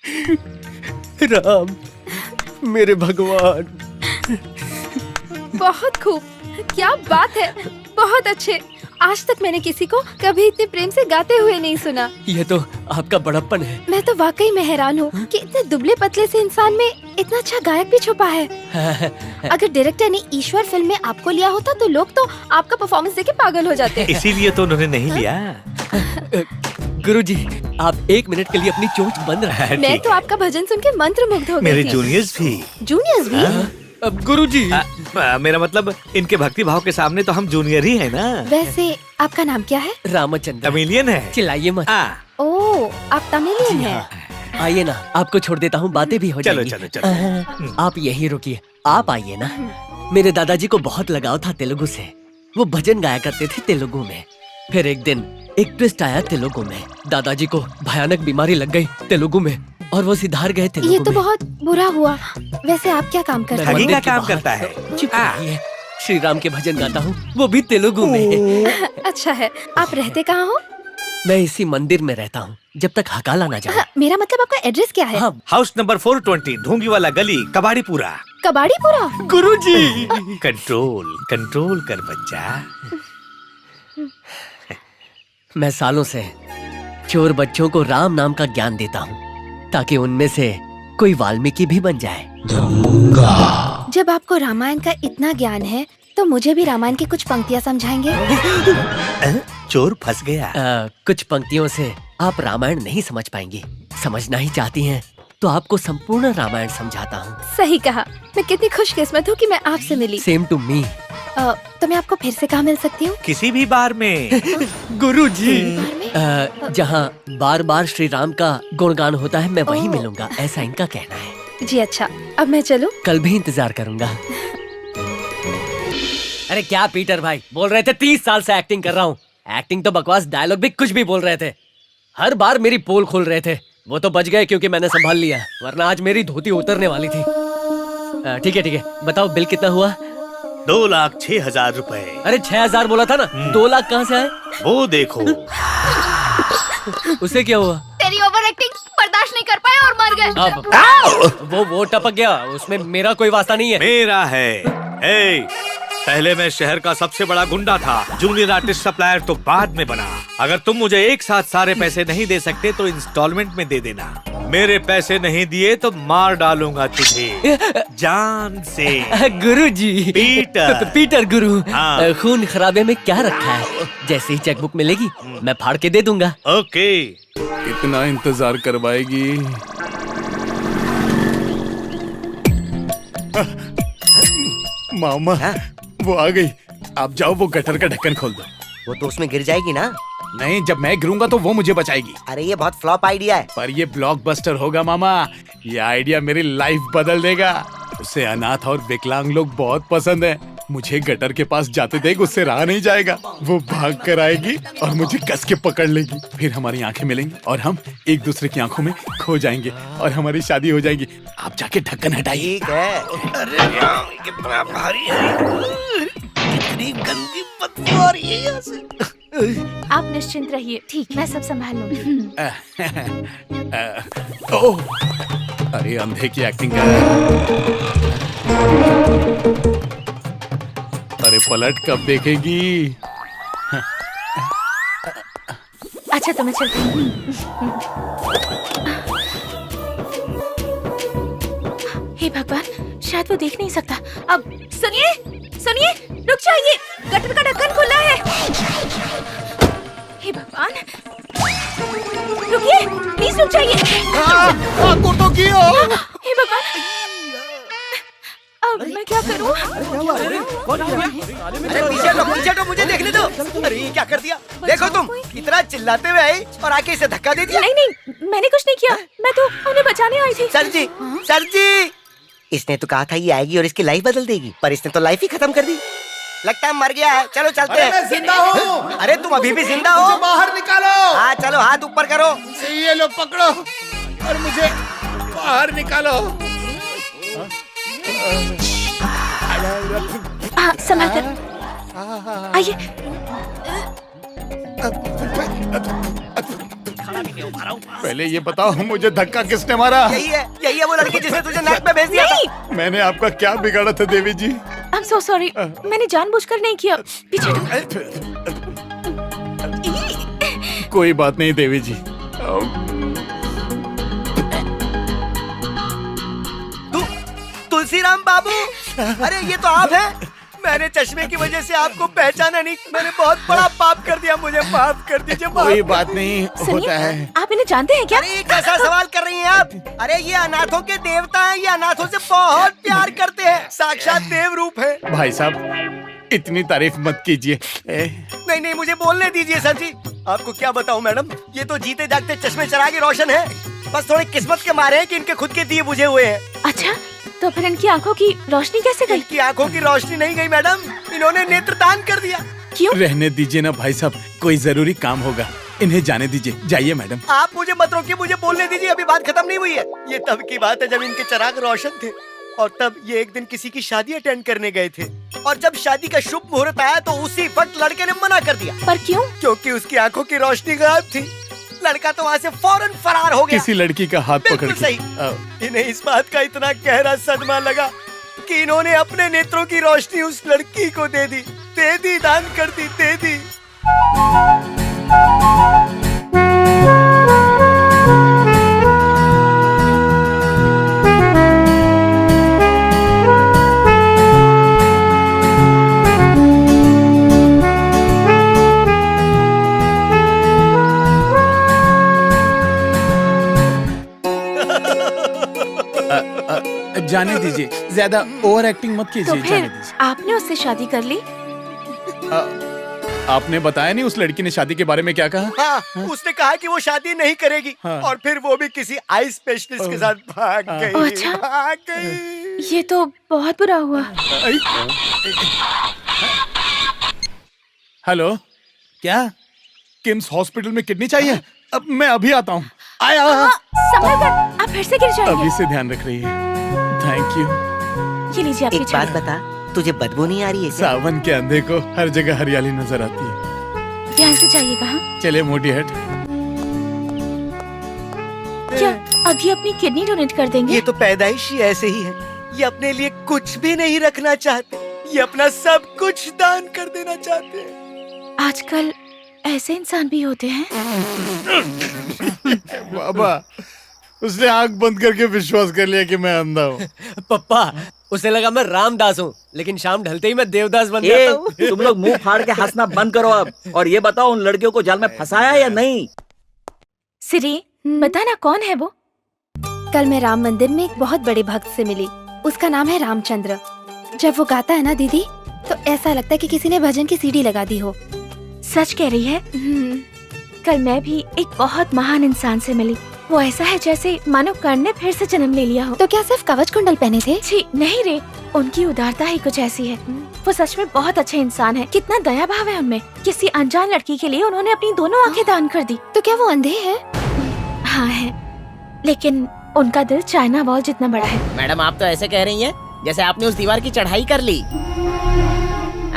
राम, मेरे भगवान। बहुत खूब, क्या बात है, बहुत अच्छे। आज तक मैंने किसी को कभी इतने प्रेम से गाते हुए नहीं सुना। ये तो आपका बड़प्पन है। मैं तो वाकई में हैरान हूँ कि इतने दुबले पतले से इंसान में इतना अच्छा गायक भी छुपा है। अगर डायरेक्टर ने ईश्वर फिल्म में आपको लिया होता तो लोग तो आपका परफॉर्मेंस देख के पागल हो जाते। इसीलिए तो उन्होंने नहीं लिया। गुरुजी, आप 1 मिनट के लिए अपनी चोंच बंद रखें। मैं तो आपका भजन सुन के मंत्र मुग्ध हो गई मेरे थी। जूनियर्स भी। जूनियर्स भी? अब गुरुजी, मेरा मतलब इनके भक्ति भाव के सामने तो हम जूनियर ही है ना। वैसे आपका नाम क्या है? रामचंद्र। तमिलियन है। चिल्लाइए मत। ओह, आप तमिलियन हैं। आइए ना, आपको छोड़ देता हूँ, बातें भी हो चलो जाएंगी। चलो चलो। आप यहीं रुकिए, आप आइए ना। मेरे दादाजी को बहुत लगाव था तेलुगु से। वो भजन गाया करते थे तेलुगु में। फिर एक दिन एक ट्विस्ट आया तेलुगु में। दादाजी को भयानक बीमारी लग गई तेलुगु में और वो सिधार गए तेलुगु ये तो में। बहुत बुरा हुआ। वैसे आप क्या काम करते ठगी हैं? का मंदिर के काम बाहर। करता है। चुप रहिए। श्री राम के भजन गाता हूँ, वो भी तेलुगु में। अच्छा है। आप रहते कहाँ हो? मैं इसी मंदिर में रहता हूँ जब तक हकाला ना जाए। मेरा मतलब आपका एड्रेस क्या है? हाँ हाउस नंबर 420, ढूंगी वाला गली, कबाड़ीपुरा। कबाड़ीपुरा? गुरुजी। कंट्रोल कंट्रोल कर बच्चा। मैं सालों से चोर बच्चों को राम नाम का ज्ञान देता हूँ ताकि उनमें से कोई वाल्मीकि भी बन जाए। जब आपको रामायण का इतना ज्ञान है तो मुझे भी रामायण की कुछ पंक्तियाँ समझाएंगे? चोर फंस गया। कुछ पंक्तियों से आप रामायण नहीं समझ पाएंगी। समझना ही चाहती हैं तो आपको संपूर्ण रामायण समझाता हूँ। सही कहा। मैं कितनी खुशकिस्मत हूँ कि मैं आपसे मिली। Same to me. तो मैं आपको फिर से कहाँ मिल सकती हूँ? किसी भी बार में। गुरुजी, बार में? जहाँ बार बार श्री राम का गुणगान होता है मैं वहीं मिलूंगा, ऐसा इनका कहना है। जी अच्छा, अब मैं चलूँ? कल भी इंतजार करूंगा। अरे क्या पीटर भाई, बोल रहे थे 30 साल से एक्टिंग कर रहा हूँ। एक्टिंग तो बकवास, डायलॉग भी कुछ भी बोल रहे थे। हर बार मेरी पोल खोल रहे थे। वो तो बच गए क्योंकि मैंने संभाल लिया, वरना आज मेरी धोती उतरने वाली थी। ठीक है, बताओ बिल कितना हुआ? 2,06,000 रुपए। अरे 6,000 बोला था ना, 2 लाख कहाँ से आए? वो देखो। उसे क्या हुआ? तेरी ओवर एक्टिंग बर्दाश्त नहीं कर पाए और मर गए। वो टपक गया, उसमें मेरा कोई वास्ता नहीं है। मेरा है। पहले मैं शहर का सबसे बड़ा गुंडा था। जूनियर आर्टिस्ट सप्लायर तो बाद में बना। अगर तुम मुझे एक साथ सारे पैसे नहीं दे सकते तो इंस्टॉलमेंट में दे देना। मेरे पैसे नहीं दिए तो मार डालूंगा तुझे जान से। गुरुजी। पीटर गुरु। हाँ। खून खराबे में क्या रखा है? जैसे ही चेकबुक मिलेगी मैं फाड़ के दे दूंगा। ओके। कितना इंतजार करवाएगी? मामा, वो आ गई। आप जाओ, वो गटर का ढक्कन खोल दो। वो तो उसमें गिर जाएगी ना। नहीं, जब मैं गिरूंगा तो वो मुझे बचाएगी। अरे ये बहुत फ्लॉप आइडिया है। पर ये ब्लॉकबस्टर होगा मामा। ये आइडिया मेरी लाइफ बदल देगा। उसे अनाथ और विकलांग लोग बहुत पसंद है। मुझे गटर के पास जाते देख उससे रहा नहीं जाएगा। वो भाग कर आएगी और मुझे कस के पकड़ लेगी। फिर हमारी आंखें मिलेंगी और हम एक दूसरे की आंखों में खो जाएंगे और हमारी शादी हो जाएगी। आप जाके ढक्कन हटाइए। ठीक है। अरे यार, कितना भारी है। कितनी गंदी बदबू आ रही है यहाँ से। आप निश्चिंत रहिए, ठीक, मैं सब संभाल लूंगी। ओह, अरे अंधे की एक्टिंग कर रहे हैं। अरे पलट कब देखेगी? अच्छा तो मैं चलती हूँ। हे भगवान, शायद वो देख नहीं सकता। अब सुनिए, रुक जाइए, गटर का ढक्कन खुला है। हे भगवान, रुकिए, प्लीज रुक जाइए। हे भगवान, अब मैं क्या करूं? अरे पीछे तो मुझे देखने दो। अरे ये क्या कर दिया? देखो तुम, इतना चिल्लाते हुए आई और आके इसे धक्का दे दिया। नहीं, मैंने कुछ नहीं किया। मैं तो उन्हें बचाने आई थी। सर जी, इसने तो कहा था ये आएगी और इसकी लाइफ बदल देगी, पर इसने तो लाइफ ही खत्म कर दी। लगता है मर गया है। चलो चलते हैं। मैं जिंदा हूँ। अरे तुम अभी भी जिंदा हो? मुझे बाहर निकालो। हाँ चलो, हाथ ऊपर करो। ये लो पकड़ो और मुझे बाहर निकालो। संभाल कर आइए। पहले ये बताओ मुझे धक्का किसने मारा? यही है वो लड़की जिसने तुझे नाक में भेज दिया था। मैंने आपका क्या बिगाड़ा था देवी जी? आई एम सो सॉरी, मैंने जानबूझकर नहीं किया। पीछे हटो। कोई बात नहीं देवी जी। तुलसीराम बाबू, अरे ये तो आप हैं। मैंने चश्मे की वजह से आपको पहचाना नहीं। मैंने बहुत बड़ा पाप कर दिया, मुझे माफ कर दीजिए। कोई बात नहीं, होता है। आप इन्हें जानते हैं क्या? अरे ये कैसा सवाल कर रही हैं आप? अरे ये अनाथों के देवता हैं, ये अनाथों से बहुत प्यार करते हैं, साक्षात देव रूप है। भाई साहब इतनी तारीफ मत कीजिए। नहीं नहीं, मुझे बोलने दीजिए सर जी। आपको क्या बताऊं मैडम, ये तो जीते जागते चश्मे चरागे रोशन है। बस थोड़ी किस्मत के मारे हैं कि इनके खुद के दिए बुझे हुए हैं। अच्छा, तो फिर इनकी आंखों की रोशनी कैसे गई? इनकी आंखों की रोशनी नहीं गई मैडम, इन्होंने नेत्रदान कर दिया। क्यों? रहने दीजिए ना भाई साहब, कोई जरूरी काम होगा, इन्हें जाने दीजिए। जाइए मैडम। आप मुझे मत रोकिए, मुझे बोलने दीजिए, अभी बात खत्म नहीं हुई है। ये तब की बात है जब इनके चिराग रोशन थे, और तब ये एक दिन किसी की शादी अटेंड करने गए थे, और जब शादी का शुभ मुहूर्त आया तो उसी वक्त लड़के ने मना कर दिया। पर क्यों? क्योंकि उसकी आंखों की रोशनी गायब थी। लड़का तो वहाँ से फौरन फरार हो गया। किसी लड़की का हाथ पकड़ बिल्कुल के। सही। इन्हें इस बात का इतना गहरा सदमा लगा कि इन्होंने अपने नेत्रों की रोशनी उस लड़की को दे दी, दान कर दी, दे दी। जाने दीजिए, ज्यादा ओवर एक्टिंग मत तो कीजिए। फिर जाने दीजिए। आपने उससे शादी कर ली? आपने बताया नहीं उस लड़की ने शादी के बारे में क्या कहा? हाँ, उसने कहा कि वो शादी नहीं करेगी। हाँ। और फिर वो भी किसी आई स्पेशलिस्ट के साथ भाग गई। अच्छा। भाग गई। ये तो बहुत बुरा हुआ। हेलो, क्या किम्स हॉस्पिटल में किडनी चाहिए? अब मैं अभी आता हूँ। आया। संभल कर, आप फिर से गिर अभी जाएंगे। से ध्यान रख रही है। Thank you. ये लीजिए आपकी एक बात छड़ी। बता, तुझे बदबू नहीं आ रही है क्या? सावन के अंधे को हर जगह हरियाली नजर आती है। ध्यान से जाइएगा। हाँ? चले मोटी हट। क्या अभी अपनी किडनी डोनेट कर देंगे? ये तो पैदाइश ही ऐसे ही है। ये अपने लिए कुछ भी नहीं रखना चाहते, ये अपना सब कुछ दान कर देना चाहते हैं। आजकल ऐसे इंसान भी होते हैं। बाबा, उसने आंख बंद करके विश्वास कर लिया कि मैं अंधा हूँ। पप्पा, उसे लगा मैं रामदास हूँ, लेकिन शाम ढलते ही मैं देवदास बन ये जाता हूँ। तुम लोग मुंह फाड़ के हंसना बंद करो अब, और ये बताओ उन लड़कियों को जाल में फंसाया या नहीं? सिरी, बताना कौन है वो? कल मैं राम मंदिर में एक बहुत बड़े भक्त से मिली। उसका नाम है रामचंद्र। जब वो गाता है ना दीदी, तो ऐसा लगता है कि किसी ने भजन की सीडी लगा दी हो। सच कह रही है। कल मैं भी एक बहुत महान इंसान से मिली। वो ऐसा है जैसे मानो कर्ण ने फिर से जन्म ले लिया हो। तो क्या सिर्फ कवच कुंडल पहने थे? छी नहीं रे, उनकी उदारता ही कुछ ऐसी है। वो सच में बहुत अच्छे इंसान है। कितना दया भाव है उनमें। किसी अनजान लड़की के लिए उन्होंने अपनी दोनों आंखें दान कर दी। तो क्या वो अंधे हैं? हाँ है, लेकिन उनका दिल चाइना वॉल जितना बड़ा है। मैडम, आप तो ऐसे कह रही हैं जैसे आपने उस दीवार की चढ़ाई कर ली।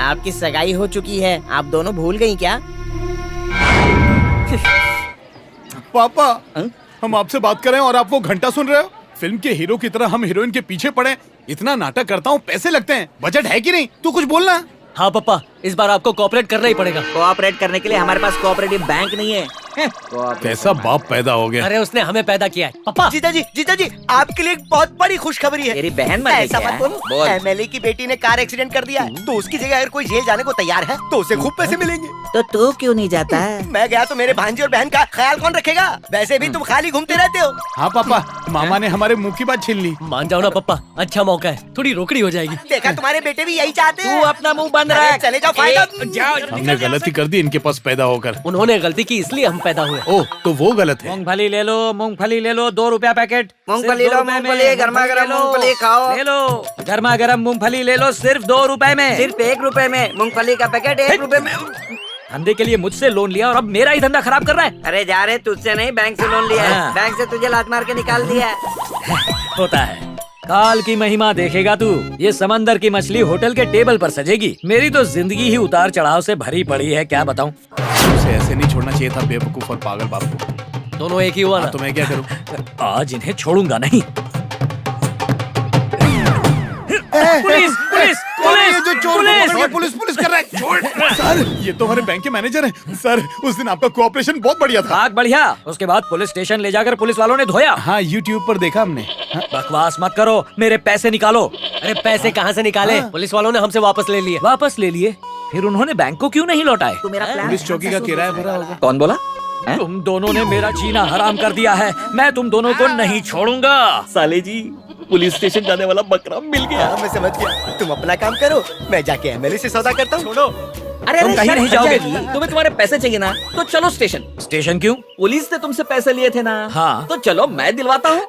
आपकी सगाई हो चुकी है, आप दोनों भूल गई क्या? पापा, हम आपसे बात कर रहे हैं और आप वो घंटा सुन रहे हो? फिल्म के हीरो की तरह हम हीरोइन के पीछे पड़े। इतना नाटक करता हूँ, पैसे लगते हैं, बजट है कि नहीं? तू कुछ बोलना। हाँ पप्पा, इस बार आपको कोऑपरेट करना ही पड़ेगा। कोऑपरेट करने के लिए हमारे पास कोऑपरेटिव बैंक नहीं है। कैसा बाप पैदा हो गया। अरे उसने हमें पैदा किया है। पप्पा, जीजा जी, आपके लिए एक बहुत बड़ी खुशखबरी है। तेरी बहन मर गई ऐसा क्या? मत बोलो। बोल। एमएलए की बेटी ने कार एक्सीडेंट कर दिया है, तो उसकी जगह अगर कोई जेल जाने को तैयार है तो उसे खूब पैसे मिलेंगे। तो तू क्यों नहीं जाता है? मैं गया तो मेरे भांजी और बहन का ख्याल कौन रखेगा? वैसे भी तुम खाली घूमते रहते हो। हाँ पापा, मामा ने हमारे मुंह की बात छीन ली। मान जाओ ना पप्पा, अच्छा मौका है, थोड़ी रोकड़ी हो जाएगी। देखा, तुम्हारे बेटे भी यही चाहते हैं। तू अपना मुंह बंद अरे रख। चले जाओ, फायदा। हमने गलती कर दी इनके पास पैदा होकर। उन्होंने गलती की इसलिए हम पैदा हुए। ओह, तो वो गलत है। मूंगफली ले लो, मूंगफली ले लो, 2 रुपया पैकेट। मूंगफली सिर्फ लो, 2 रुपए में। मूंगफली, गर्मा-गर्म मूंगफली खाओ। ले लो, गर्मा गर्म मूंगफली ले लो, सिर्फ 2 रुपए में। सिर्फ 1 रुपए में मूंगफली का पैकेट 1 रुपए में। धंधे के लिए मुझसे लोन लिया और अब मेरा ही धंधा खराब कर रहा है। अरे जा रहे, तुझसे नहीं, बैंक से लोन लिया है। हाँ। बैंक से तुझे लात मार के निकाल दिया है। होता है। काल की महिमा देखेगा तू। ये समंदर की मछली होटल के टेबल पर सजेगी। मेरी तो जिंदगी ही उतार चढ़ाव से भरी पड़ी है, क्या बताऊं। उसे ऐसे नहीं छोड़ना चाहिए था, बेवकूफ और पागल बाप को। दोनों एक ही हुआ ना। तो मैं क्या करूं? आज इन्हें छोड़ूंगा नहीं। पुलिस पुलिस ये जो पुलिस चोर को पुलिस पकड़ के पुलिस पुलिस कर रहा है, छोड़। सर, ये तो हमारे बैंक के मैनेजर हैं। सर, उस दिन आपका कोऑपरेशन बहुत बढ़िया था। भाग बढ़िया। उसके बाद पुलिस स्टेशन ले जाकर पुलिस वालों ने धोया। हाँ, YouTube पर देखा हमने। हाँ, बकवास मत करो, मेरे पैसे निकालो। अरे पैसे कहाँ से निकाले? पुलिस वालों ने हमसे वापस ले लिए। वापस ले लिए? फिर उन्होंने बैंक को क्यों नहीं लौटाए? तू मेरा प्लान पुलिस चौकी का किराया भरा होगा। कौन बोला? तुम दोनों ने मेरा जीना हराम कर दिया है। मैं तुम दोनों को नहीं छोड़ूंगा। साले जी, पुलिस स्टेशन जाने वाला बकरा मिल गया। मैं समझ गया। तुम अपना काम करो, मैं जाके एमएलए से सौदा करता हूँ। छोड़ो। अरे तुम कहीं सर, नहीं हट जाओगे। जाएगी। तुम्हें तुम्हारे पैसे चाहिए ना, तो चलो स्टेशन। स्टेशन क्यों? पुलिस ने तुमसे पैसे लिए थे ना। हाँ। तो चलो मैं दिलवाता हूँ।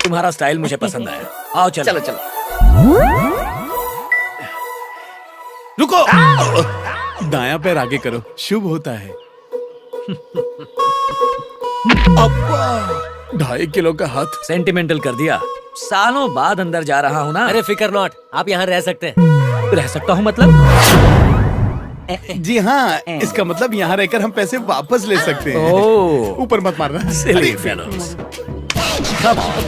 तुम्हारा स्टाइल मुझे पसंद आया। आओ चलो। चलो चलो। रुको। दायां पैर आगे करो, शुभ होता है। अब्बा, 2.5 किलो का हाथ। सेंटिमेंटल कर दिया। सालों बाद अंदर जा रहा हूँ ना। अरे फिकर नॉट, आप यहाँ रह सकते हैं। रह सकता हूँ मतलब? जी हाँ, इसका मतलब यहाँ रहकर हम पैसे वापस ले सकते हैं। ओह, ऊपर मत मारना। silly fellows. Come on.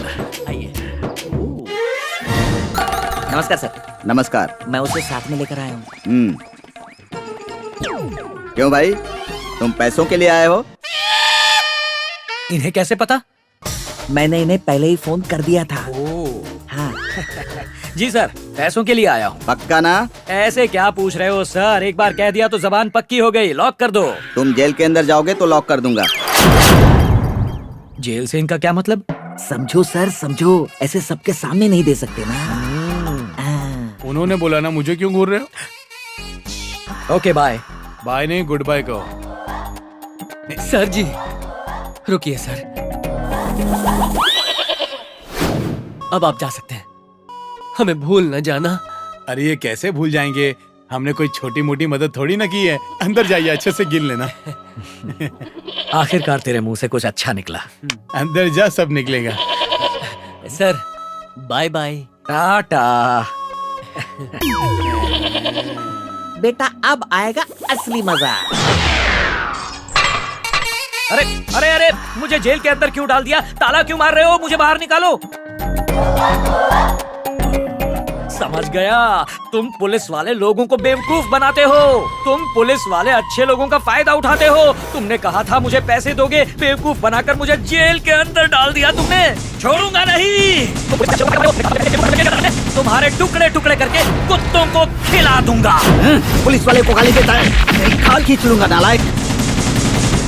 नमस्कार सर। नमस्कार। मैं उसे साथ में लेकर आया हूँ। क्यों भाई, तुम पैसों के लिए आए हो? इन्हें कैसे पता? मैंने इन्हें पहले ही फोन कर दिया था। हाँ। जी सर, पैसों के लिए आया हूँ। पक्का ना? ऐसे क्या पूछ रहे हो सर? एक बार कह दिया तो जबान पक्की हो गई। लॉक कर दो। तुम जेल के अंदर जाओगे तो लॉक कर दूंगा। जेल से इनका क्या मतलब? समझो सर, समझो। ऐसे सबके सामने नहीं दे सकते ना। उन्होंने बोला ना, मुझे क्यों घूर रहे हो? Okay bye. बाय नहीं, गुड बाय कहो। सर जी, रुकिए सर। अब आप जा सकते हैं। हमें भूल न जाना। अरे ये कैसे भूल जाएंगे? हमने कोई छोटी मोटी मदद थोड़ी ना की है। अंदर जाइए, अच्छे से गिन लेना। आखिरकार तेरे मुंह से कुछ अच्छा निकला। अंदर जा, सब निकलेगा। Sir, bye bye. टाटा। बेटा, अब आएगा असली मजा। अरे अरे अरे, मुझे जेल के अंदर क्यों डाल दिया? ताला क्यों मार रहे हो? मुझे बाहर निकालो। समझ गया, तुम पुलिस वाले लोगों को बेवकूफ बनाते हो। तुम पुलिस वाले अच्छे लोगों का फायदा उठाते हो। तुमने कहा था मुझे पैसे दोगे, बेवकूफ बनाकर मुझे जेल के अंदर डाल दिया तुमने। छोड़ूंगा नहीं। तुम्हारे टुकड़े टुकड़े करके कुत्तों को खिला दूंगा। पुलिस वाले को गाली देता है, तेरी खाल खींच लूंगा नालायक।